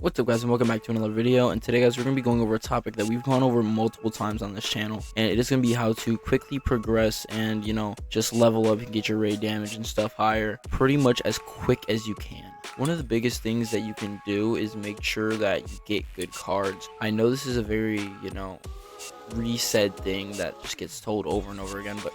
What's up, guys, and welcome back to another video. And today, guys, we're going to be going over a topic that we've gone over multiple times on this channel, and it is going to be how to quickly progress and just level up and get your raid damage and stuff higher pretty much as quick as you can. One of the biggest things that you can do is make sure that you get good cards. I know this is a very reset thing that just gets told over and over again, but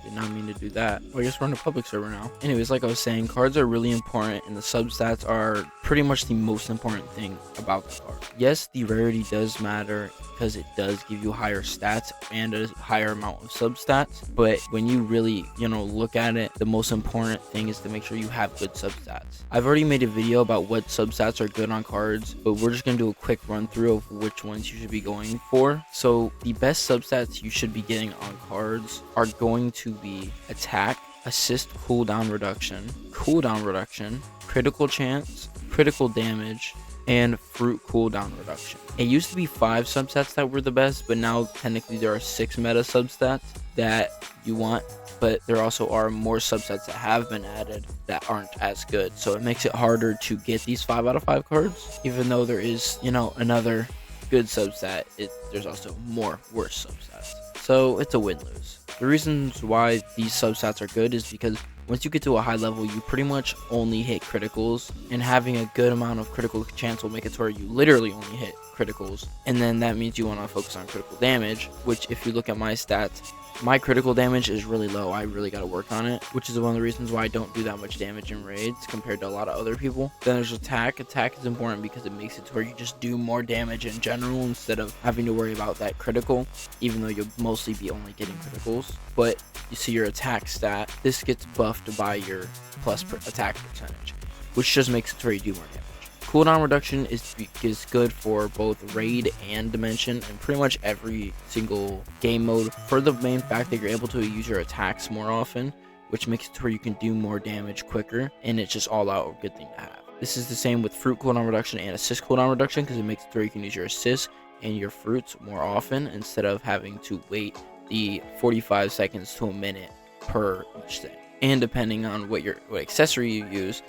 did not mean to do that. Well, I guess we're on a public server now. Anyways, like I was saying, cards are really important, and the substats are pretty much the most important thing about the card. Yes, the rarity does matter because it does give you higher stats and a higher amount of substats, but when you really look at it, the most important thing is to make sure you have good substats. I've already made a video about what substats are good on cards, but we're just gonna do a quick run through of which ones you should be going for. So the best substats you should be getting on cards are going to be attack, assist, cooldown reduction, critical chance, critical damage, and fruit cooldown reduction. It used to be 5 substats that were the best, but now technically there are 6 meta substats that you want, but there also are more subsets that have been added that aren't as good, so it makes it harder to get these 5 out of 5 cards. Even though there is another good substat, there's also more worse substats, so it's a win-lose. The reasons why these substats are good is because once you get to a high level, you pretty much only hit criticals, and having a good amount of critical chance will make it to where you literally only hit criticals, and then that means you want to focus on critical damage, which if you look at my stats, my critical damage is really low. I really got to work on it, which is one of the reasons why I don't do that much damage in raids compared to a lot of other people. Then there's attack. Attack is important because it makes it to where you just do more damage in general instead of having to worry about that critical, even though you'll mostly be only getting criticals. But you see your attack stat, this gets buffed by your plus attack percentage, which just makes it to where you do more damage. Cooldown reduction is good for both raid and dimension and pretty much every single game mode, for the main fact that you're able to use your attacks more often, which makes it to where you can do more damage quicker, and it's just all out a good thing to have. This is the same with fruit cooldown reduction and assist cooldown reduction, because it makes it to where you can use your assists and your fruits more often instead of having to wait the 45 seconds to a minute per each thing. And depending on what accessory you use,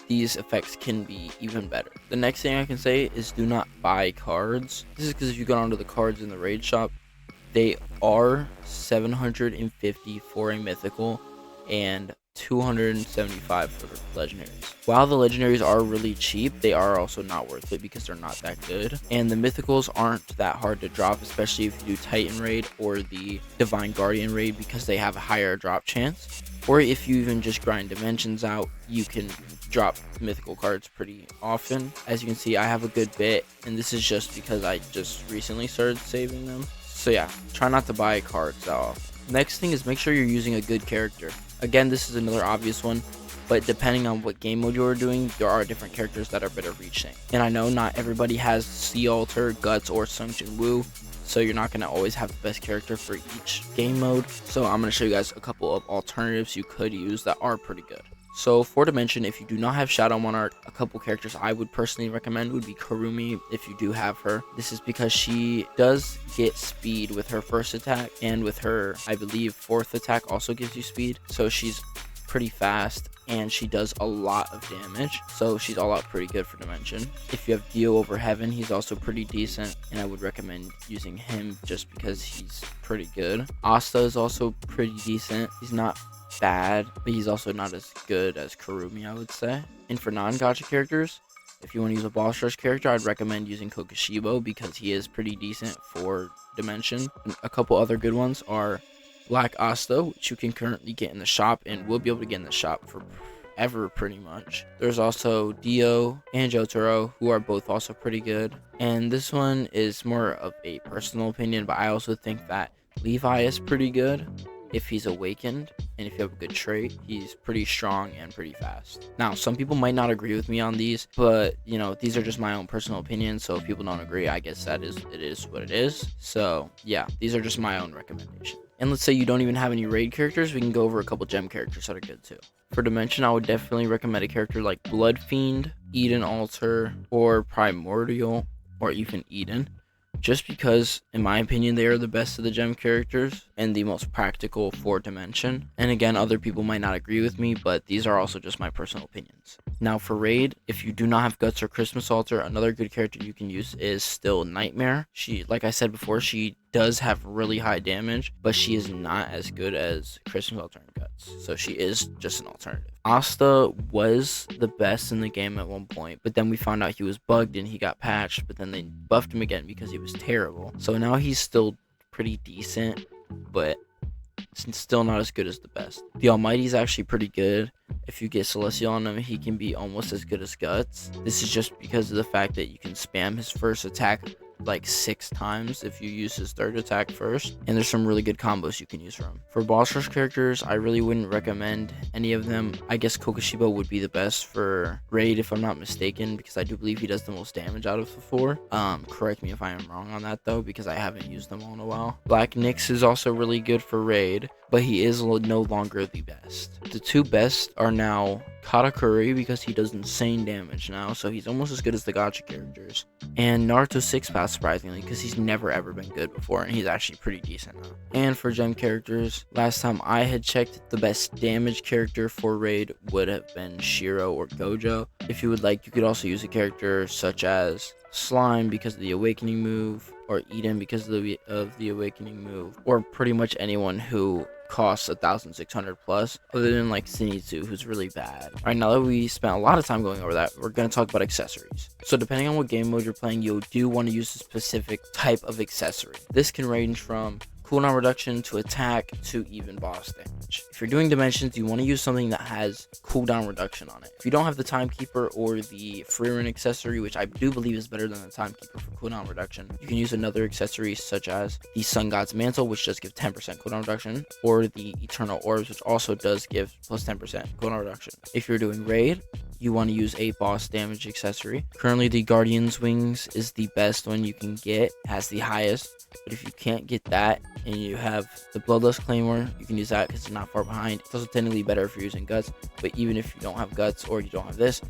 these effects can be even better. The next thing I can say is do not buy cards. This is because if you go onto the cards in the raid shop, they are 750 for a mythical and 275 for the legendaries. While the legendaries are really cheap, they are also not worth it because they're not that good, and the mythicals aren't that hard to drop, especially if you do Titan raid or the Divine Guardian raid, because they have a higher drop chance. Or if you even just grind dimensions out, you can drop mythical cards pretty often. As you can see, I have a good bit, and this is just because I just recently started saving them. So yeah, try not to buy cards that often. Next thing is make sure you're using a good character. Again, this is another obvious one, but depending on what game mode you're doing, there are different characters that are better reaching. And I know not everybody has Sea Altar, Guts, or 𝓢𝓞𝓒, so you're not going to always have the best character for each game mode. So I'm going to show you guys a couple of alternatives you could use that are pretty good. So for dimension, if you do not have Shadow Monarch, a couple characters I would personally recommend would be Kurumi if you do have her. This is because she does get speed with her first attack, and with her, I believe, 4th attack also gives you speed. So she's pretty fast, and she does a lot of damage, so she's all out pretty good for dimension. If you have Dio over Heaven, he's also pretty decent, and I would recommend using him just because he's pretty good. Asta is also pretty decent. He's not bad, but he's also not as good as Kurumi, I would say. And for non-gacha characters, if you want to use a boss rush character, I'd recommend using Kokushibo because he is pretty decent for dimension. And a couple other good ones are Black Asta, which you can currently get in the shop and will be able to get in the shop forever pretty much. There's also Dio and Jotaro, who are both also pretty good. And this one is more of a personal opinion, but I also think that Levi is pretty good if he's awakened, and if you have a good trait, he's pretty strong and pretty fast. Now, some people might not agree with me on these, but these are just my own personal opinions, so if people don't agree, I guess it is what it is. So yeah, these are just my own recommendations. And let's say you don't even have any raid characters, we can go over a couple gem characters that are good too. For dimension, I would definitely recommend a character like Blood Fiend, Eden Altar, or Primordial, or even Eden. just because, in my opinion, they are the best of the gem characters and the most practical for Dimension. And again, other people might not agree with me, but these are also just my personal opinions. Now for Raid, if you do not have Guts or Christmas Altar, another good character you can use is still Nightmare. She, like I said before, she does have really high damage, but she is not as good as Christmas Altar and Guts, so she is just an alternative. Asta was the best in the game at one point, but then we found out he was bugged and he got patched, but then they buffed him again because he was terrible. So now he's still pretty decent, but it's still not as good as the best. The Almighty is actually pretty good. If you get Celestial on him, he can be almost as good as Guts. This is just because of the fact that you can spam his first attack like 6 times if you use his third attack first, and there's some really good combos you can use for him. For boss rush characters, I really wouldn't recommend any of them. I guess Kokoshiba would be the best for Raid if I'm not mistaken, because I do believe he does the most damage out of the 4. Correct me if I am wrong on that though, because I haven't used them all in a while. Black Nyx is also really good for Raid, but he is no longer the best. The 2 best are now Katakuri, because he does insane damage now, so he's almost as good as the gacha characters, and Naruto 6 Path, surprisingly, because he's never ever been good before, and he's actually pretty decent now. And for gem characters, last time I had checked, the best damage character for Raid would have been Shiro or Gojo. If you would like, you could also use a character such as Slime because of the Awakening move, or Eden because of the Awakening move, or pretty much anyone who costs 1,600 plus, other than like Zenitsu, who's really bad. Alright, now that we spent a lot of time going over that, we're going to talk about accessories. So depending on what game mode you're playing, you do want to use a specific type of accessory. This can range from cooldown reduction to attack to even boss damage. If you're doing Dimensions, you want to use something that has cooldown reduction on it. If you don't have the Timekeeper or the 𝓢𝓞𝓒𝓘𝓐𝓛𝓢 accessory, which I do believe is better than the Timekeeper for cooldown reduction, you can use another accessory such as the Sun God's Mantle, which does give 10% cooldown reduction, or the Eternal Orbs, which also does give plus 10% cooldown reduction. If you're doing Raid, you want to use a boss damage accessory. Currently, the Guardian's Wings is the best one you can get, has the highest, but if you can't get that and you have the Bloodlust Claymore, you can use that because it's not far behind. It's also technically better if you're using Guts, but even if you don't have Guts or you don't have this,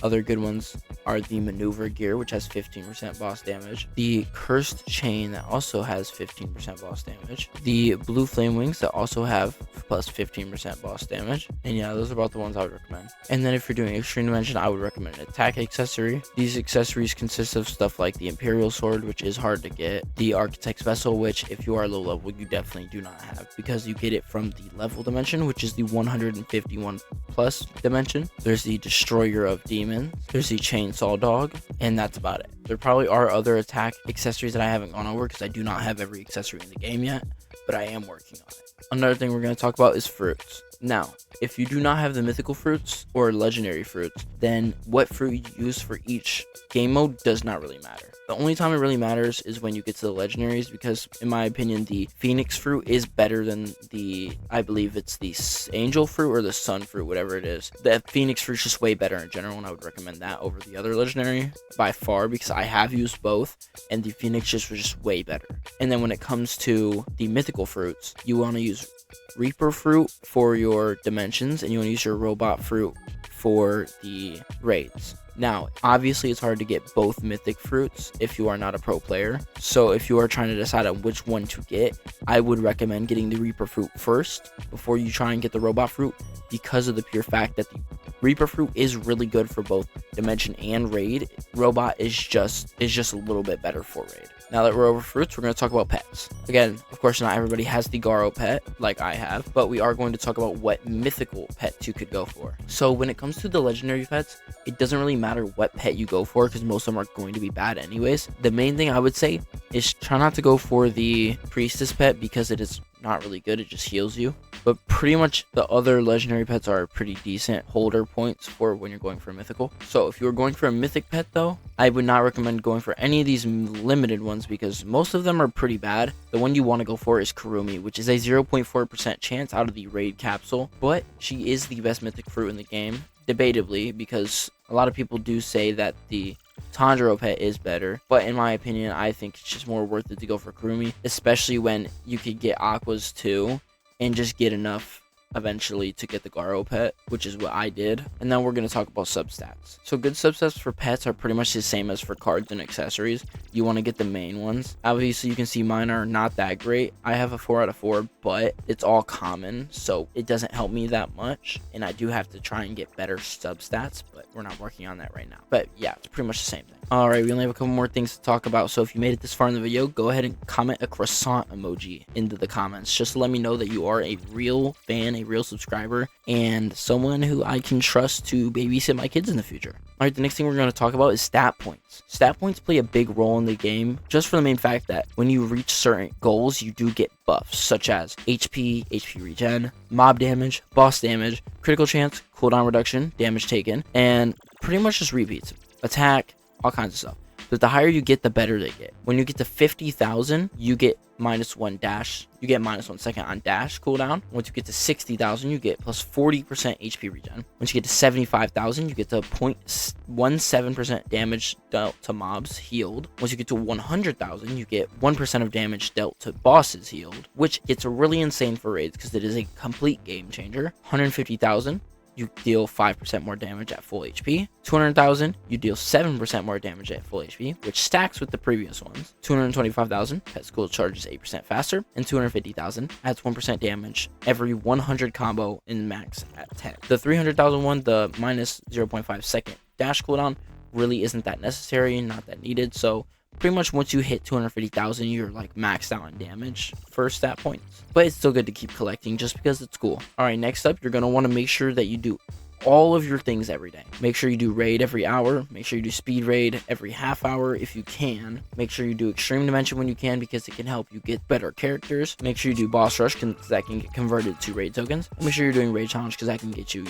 other good ones are the Maneuver Gear, which has 15% boss damage, the Cursed Chain that also has 15% boss damage, the Blue Flame Wings that also have plus 15% boss damage, and yeah, those are about the ones I would recommend. And then if you're doing Extreme Dimension, I would recommend an attack accessory. These accessories consist of stuff like the Imperial Sword, which is hard to get, the Architect's Vessel, which if you are low level, you definitely do not have, because you get it from the level dimension, which is the 151 plus dimension. There's the Destroyer of Demons, there's the Chainsaw Dog, and that's about it. There probably are other attack accessories that I haven't gone over because I do not have every accessory in the game yet, but I am working on it. Another thing we're going to talk about is fruits. Now, if you do not have the mythical fruits or legendary fruits, then what fruit you use for each game mode does not really matter. The only time it really matters is when you get to the legendaries, because in my opinion, the Phoenix fruit is better than the, I believe it's the Angel fruit or the Sun fruit, whatever it is. The Phoenix fruit is just way better in general, and I would recommend that over the other legendary by far, because I have used both, and the Phoenix just was just way better. And then when it comes to the mythical fruits, you want to use Reaper fruit for your dimensions, and you want to use your robot fruit for the raids. Now, obviously, it's hard to get both mythic fruits if you are not a pro player. So if you are trying to decide on which one to get, I would recommend getting the Reaper fruit first before you try and get the robot fruit, because of the pure fact that the Reaper fruit is really good for both dimension and raid. Robot is just a little bit better for raid. Now that we're over fruits, we're going to talk about pets. Again, of course, not everybody has the Garo pet like I have, but we are going to talk about what mythical pets you could go for. So when it comes to the legendary pets, it doesn't really matter what pet you go for, because most of them are going to be bad anyways. The main thing I would say is try not to go for the Priestess pet, because it is not really good. It just heals you. But pretty much the other legendary pets are pretty decent holder points for when you're going for a mythical. So if you're going for a mythic pet though, I would not recommend going for any of these limited ones, because most of them are pretty bad. The one you want to go for is Kurumi, which is a 0.4% chance out of the raid capsule, but she is the best mythic fruit in the game, debatably, because a lot of people do say that the Tanjiro pet is better, but in my opinion, I think it's just more worth it to go for Kurumi, especially when you could get Aquas too and just get enough eventually to get the Garo pet, which is what I did. And then we're going to talk about substats. So good substats for pets are pretty much the same as for cards and accessories. You want to get the main ones. Obviously, you can see mine are not that great. I have a 4 out of 4, but it's all common, so it doesn't help me that much. And I do have to try and get better substats, but we're not working on that right now. But yeah, it's pretty much the same thing. All right, we only have a couple more things to talk about. So if you made it this far in the video, go ahead and comment a croissant emoji into the comments, just to let me know that you are a real fan, a real subscriber, and someone who I can trust to babysit my kids in the future. All right, the next thing we're going to talk about is stat points. Stat points play a big role in the game, just for the main fact that when you reach certain goals, you do get buffs, such as HP, HP regen, mob damage, boss damage, critical chance, cooldown reduction, damage taken, and pretty much just repeats. Attack, all kinds of stuff. But the higher you get, the better they get. When you get to 50,000, you get -1 dash. You get -1 second on dash cooldown. Once you get to 60,000, you get plus 40% HP regen. Once you get to 75,000, you get to 0.17% damage dealt to mobs healed. Once you get to 100,000, you get 1% of damage dealt to bosses healed, which gets really insane for raids because it is a complete game changer. 150,000. You deal 5% more damage at full HP. 200,000, you deal 7% more damage at full HP, which stacks with the previous ones. 225,000, pet school charges 8% faster, and 250,000 adds 1% damage every 100 combo in max at 10. The 300,000 one, the minus 0.5 second dash cooldown, really isn't that necessary, not that needed. So pretty much once you hit 250,000, you're like maxed out on damage for stat points. But it's still good to keep collecting just because it's cool. All right, next up, you're going to want to make sure that you do all of your things every day. Make sure you do raid every hour. Make sure you do speed raid every half hour if you can. Make sure you do extreme dimension when you can, because it can help you get better characters. Make sure you do boss rush, because that can get converted to raid tokens. And make sure you're doing raid challenge, because that can get you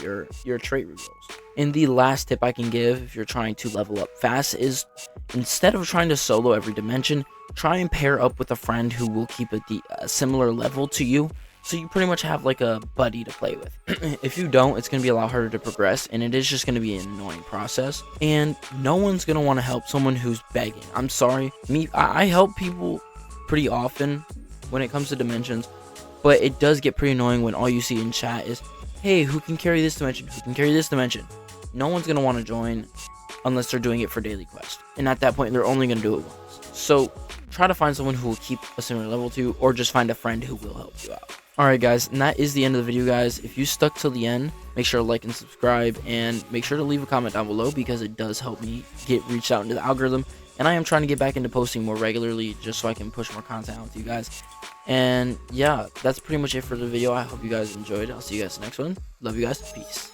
your trait rerolls. And the last tip I can give if you're trying to level up fast is, instead of trying to solo every dimension, try and pair up with a friend who will keep a similar level to you. So you pretty much have like a buddy to play with. If you don't, it's going to be a lot harder to progress, and it is just going to be an annoying process. And no one's going to want to help someone who's begging. I'm sorry. I help people pretty often when it comes to dimensions, but it does get pretty annoying when all you see in chat is, hey, who can carry this dimension? Who can carry this dimension? No one's going to want to join unless they're doing it for daily quest. And at that point, they're only going to do it once. So try to find someone who will keep a similar level to you, or just find a friend who will help you out. Alright guys, and that is the end of the video, guys. If you stuck till the end, make sure to like and subscribe, and make sure to leave a comment down below, because it does help me get reached out into the algorithm. And I am trying to get back into posting more regularly, just so I can push more content out to you guys. And yeah, that's pretty much it for the video. I hope you guys enjoyed. I'll see you guys in the next one. Love you guys. Peace.